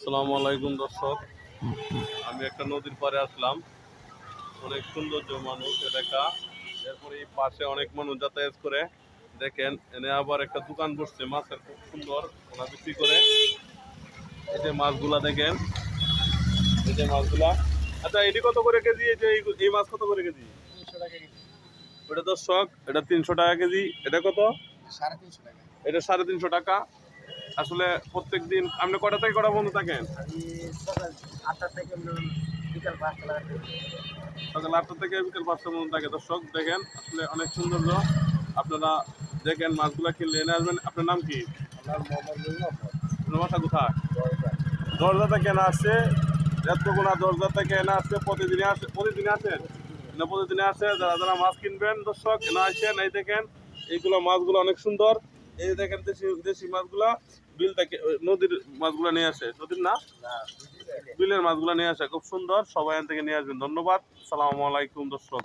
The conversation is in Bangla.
আসসালামু আলাইকুম দর্শক, আমি একটা নদীর পাড়ে আসলাম। অনেক সৌন্দর্য মানুষ এলাকা। এরপরে এই পাশে অনেক মানুষ যাতায়াত করে। দেখেন এনে আবার একটা দোকান বসছে মাছের, খুব সুন্দর ওনা বিক্রি করে। এই যে মাছগুলা দেখেন, এই যে মাছগুলা। আচ্ছা, এটি কত করে কেজি? এই যে এই মাছ কত করে কেজি? 300 টাকা কেজি। ওটা দর্শক, এটা 300 টাকা কেজি। এটা কত? 350 টাকা। এটা 350 টাকা। আসলে প্রত্যেক দিন আপনি কটা থেকে কটা বন্ধ থাকেন? আমি সকাল 8টা থেকে বিকাল 5টা লাগা সকাল 8টা থেকে বিকেল 5টা পর্যন্ত থাকে। দর্শক দেখেন, আসলে অনেক সৌন্দর্য। আপনারা দেখেন মাছগুলা কিনলে এনে আসবেন। আপনার নাম কি? আমার মোহাম্মদ মুহাম্মদ আপনার বাসা কোথায়? দরজা। দরজা থেকে এনে আসছে, এতগুলা দরজা থেকে এনে আসছে। প্রতিদিনে আসে? প্রতিদিনে আসেন না? প্রতিদিনে আসে। যারা যারা মাছ কিনবেন দর্শক এনে আসেন। এই দেখেন এইগুলো মাছগুলো অনেক সুন্দর। এই দেখেন দেশি দেশি মাছগুলা বিল থেকে নদীর মাছগুলো নিয়ে আসে। নদীর না, বিলের মাছগুলো নিয়ে আসে, খুব সুন্দর। সবাই এখান থেকে নিয়ে আসবেন। ধন্যবাদ। সালামু আলাইকুম দর্শক।